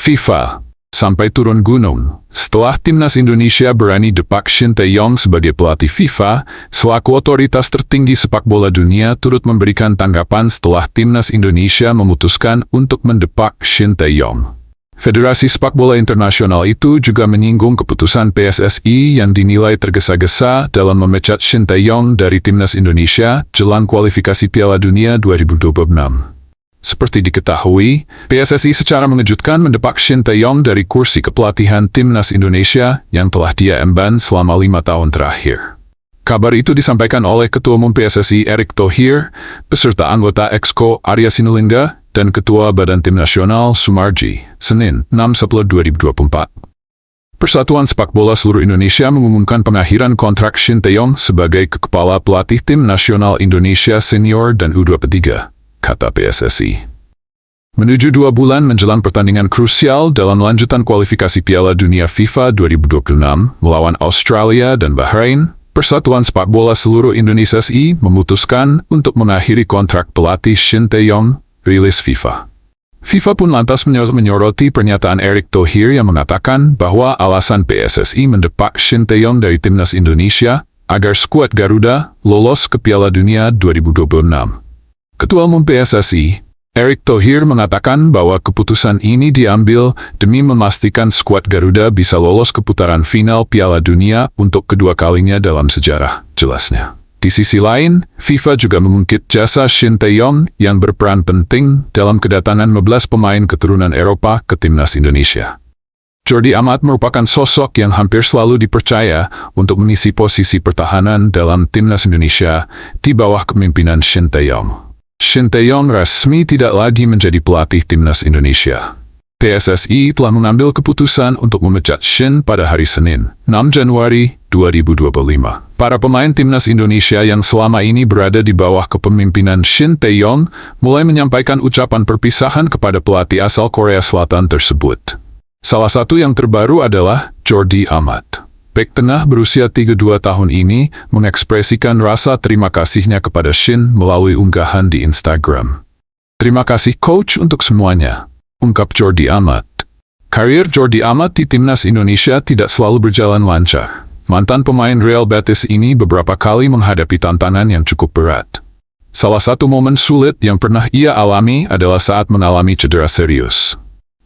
FIFA sampai turun gunung. Setelah timnas Indonesia berani depak Shin Tae-yong sebagai pelatih FIFA, selaku otoritas tertinggi sepak bola dunia turut memberikan tanggapan setelah timnas Indonesia memutuskan untuk mendepak Shin Tae-yong. Federasi Sepak Bola Internasional itu juga menyinggung keputusan PSSI yang dinilai tergesa-gesa dalam memecat Shin Tae-yong dari timnas Indonesia jelang kualifikasi Piala Dunia 2026. Seperti diketahui, PSSI secara mengejutkan mendepak Shin Tae-yong dari kursi kepelatihan timnas Indonesia yang telah dia emban selama 5 tahun terakhir. Kabar itu disampaikan oleh Ketua Umum PSSI Erick Thohir, beserta anggota Exco Arya Sinulinga, dan Ketua Badan Tim Nasional Sumarji, Senin, 6/10/2024. Persatuan Sepak Bola Seluruh Indonesia mengumumkan pengakhiran kontrak Shin Tae-yong sebagai kepala pelatih Tim Nasional Indonesia Senior dan U23. Kata PSSI. Menuju 2 bulan menjelang pertandingan krusial dalam lanjutan kualifikasi Piala Dunia FIFA 2026 melawan Australia dan Bahrain, Persatuan Sepak Bola Seluruh Indonesia SI memutuskan untuk mengakhiri kontrak pelatih Shin Tae-yong, rilis FIFA. FIFA pun lantas menyoroti pernyataan Erick Thohir yang mengatakan bahwa alasan PSSI mendepak Shin Tae-yong dari timnas Indonesia agar skuad Garuda lolos ke Piala Dunia 2026. Ketua Umum PSSI, Erick Thohir mengatakan bahwa keputusan ini diambil demi memastikan skuad Garuda bisa lolos ke putaran final Piala Dunia untuk kedua kalinya dalam sejarah, jelasnya. Di sisi lain, FIFA juga mengungkit jasa Shin Tae-yong yang berperan penting dalam kedatangan 15 pemain keturunan Eropa ke timnas Indonesia. Jordi Amat merupakan sosok yang hampir selalu dipercaya untuk mengisi posisi pertahanan dalam timnas Indonesia di bawah kepemimpinan Shin Tae-yong. Shin Tae-yong resmi tidak lagi menjadi pelatih timnas Indonesia. PSSI telah mengambil keputusan untuk memecat Shin pada hari Senin, 6 Januari 2025. Para pemain timnas Indonesia yang selama ini berada di bawah kepemimpinan Shin Tae-yong mulai menyampaikan ucapan perpisahan kepada pelatih asal Korea Selatan tersebut. Salah satu yang terbaru adalah Jordi Amat. Bek tengah berusia 32 tahun ini mengekspresikan rasa terima kasihnya kepada Shin melalui unggahan di Instagram. "Terima kasih coach untuk semuanya," ungkap Jordi Amat. Karir Jordi Amat di timnas Indonesia tidak selalu berjalan lancar. Mantan pemain Real Betis ini beberapa kali menghadapi tantangan yang cukup berat. Salah satu momen sulit yang pernah ia alami adalah saat mengalami cedera serius.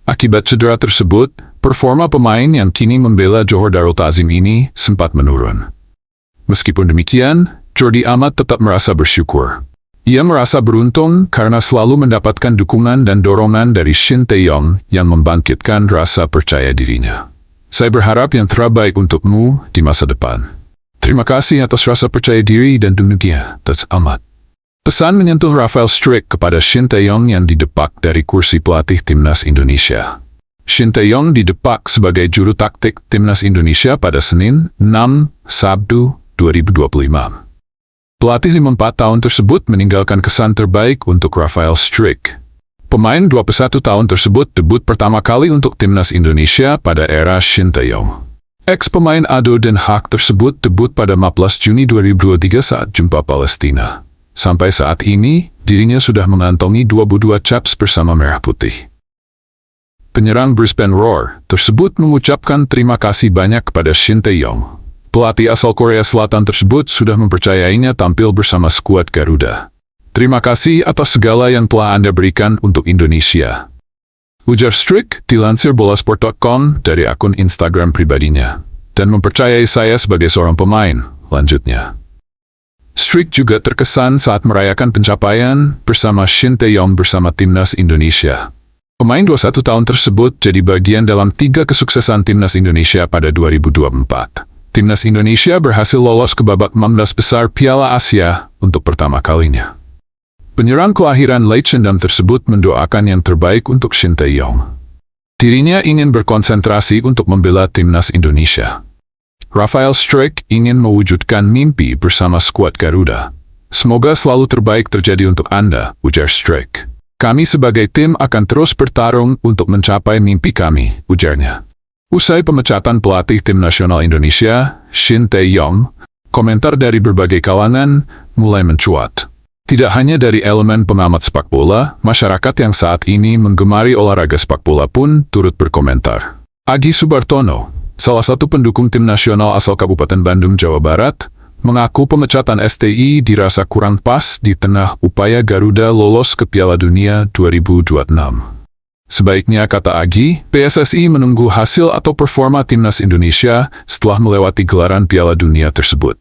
Akibat cedera tersebut, performa pemain yang kini membela Johor Darul Ta'zim ini sempat menurun. Meskipun demikian, Jordi Amat tetap merasa bersyukur. Ia merasa beruntung karena selalu mendapatkan dukungan dan dorongan dari Shin Tae-yong yang membangkitkan rasa percaya dirinya. "Saya berharap yang terbaik untukmu di masa depan. Terima kasih atas rasa percaya diri dan dukungannya," kata Amat. Pesan menyentuh Rafael Struijk kepada Shin Tae-yong yang didepak dari kursi pelatih timnas Indonesia. Shin Tae-yong didepak sebagai juru taktik timnas Indonesia pada Senin, 6 Sabtu 2025. Pelatih 54 tahun tersebut meninggalkan kesan terbaik untuk Rafael Struijk. Pemain 21 tahun tersebut debut pertama kali untuk timnas Indonesia pada era Shin Tae-yong. Ex-pemain ADO Den Haag tersebut debut pada 14 Juni 2023 saat jumpa Palestina. Sampai saat ini, dirinya sudah mengantongi 22 caps bersama Merah Putih. Penyerang Brisbane Roar tersebut mengucapkan terima kasih banyak kepada Shin Tae-yong. Pelatih asal Korea Selatan tersebut sudah mempercayainya tampil bersama skuad Garuda. "Terima kasih atas segala yang telah Anda berikan untuk Indonesia," ujar Struijk dilansir bolasport.com dari akun Instagram pribadinya. "Dan mempercayai saya sebagai seorang pemain," lanjutnya. Struijk juga terkesan saat merayakan pencapaian bersama Shin Tae-yong bersama timnas Indonesia. Pemain 21 tahun tersebut jadi bagian dalam 3 kesuksesan timnas Indonesia pada 2024. Timnas Indonesia berhasil lolos ke babak 16 besar Piala Asia untuk pertama kalinya. Penyerang kelahiran Leichendam tersebut mendoakan yang terbaik untuk Shin Tae-yong. Dirinya ingin berkonsentrasi untuk membela timnas Indonesia. Rafael Struijk ingin mewujudkan mimpi bersama skuad Garuda. "Semoga selalu terbaik terjadi untuk Anda," ujar Struijk. "Kami sebagai tim akan terus bertarung untuk mencapai mimpi kami," ujarnya. Usai pemecatan pelatih tim nasional Indonesia, Shin Tae-yong, komentar dari berbagai kalangan mulai mencuat. Tidak hanya dari elemen pengamat sepak bola, masyarakat yang saat ini menggemari olahraga sepak bola pun turut berkomentar. Agi Subartono, salah satu pendukung tim nasional asal Kabupaten Bandung, Jawa Barat, mengaku pemecatan STI dirasa kurang pas di tengah upaya Garuda lolos ke Piala Dunia 2026. Sebaiknya, kata Agi, PSSI menunggu hasil atau performa timnas Indonesia setelah melewati gelaran Piala Dunia tersebut.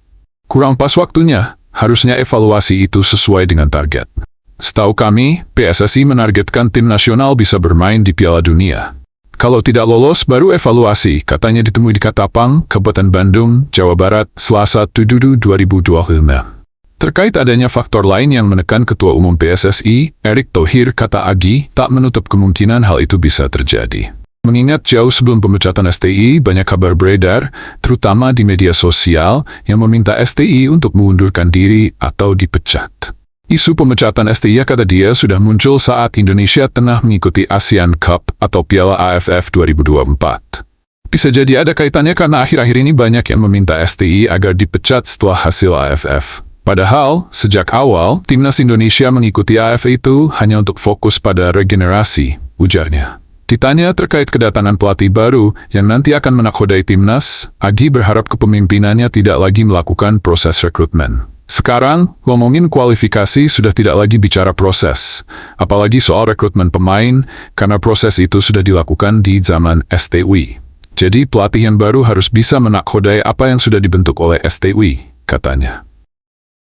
Kurang pas waktunya. Harusnya evaluasi itu sesuai dengan target. Setahu kami, PSSI menargetkan tim nasional bisa bermain di Piala Dunia. Kalau tidak lolos, baru evaluasi, katanya ditemui di Katapang, Kabupaten Bandung, Jawa Barat, Selasa 7 2025. Terkait adanya faktor lain yang menekan Ketua Umum PSSI, Erick Thohir, kata Agi, tak menutup kemungkinan hal itu bisa terjadi. Mengingat jauh sebelum pemecatan STI, banyak kabar beredar, terutama di media sosial, yang meminta STI untuk mengundurkan diri atau dipecat. Isu pemecatan STI, kata dia, sudah muncul saat Indonesia tengah mengikuti ASEAN Cup atau Piala AFF 2024. Bisa jadi ada kaitannya karena akhir-akhir ini banyak yang meminta STI agar dipecat setelah hasil AFF. Padahal, sejak awal, timnas Indonesia mengikuti AFF itu hanya untuk fokus pada regenerasi, ujarnya. Ditanya terkait kedatangan pelatih baru yang nanti akan menakodai timnas, Agi berharap kepemimpinannya tidak lagi melakukan proses rekrutmen. Sekarang, ngomongin kualifikasi sudah tidak lagi bicara proses, apalagi soal rekrutmen pemain, karena proses itu sudah dilakukan di zaman STI. Jadi pelatih yang baru harus bisa menakodai apa yang sudah dibentuk oleh STI, katanya.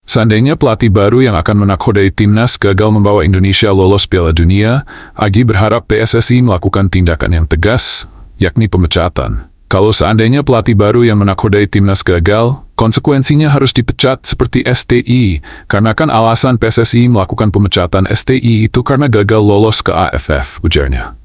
Seandainya pelatih baru yang akan menakodai timnas gagal membawa Indonesia lolos Piala Dunia, Agi berharap PSSI melakukan tindakan yang tegas, yakni pemecatan. Kalau seandainya pelatih baru yang menakodai timnas gagal, konsekuensinya harus dipecat seperti STI, karena kan alasan PSSI melakukan pemecatan STI itu karena gagal lolos ke AFF, ujarnya.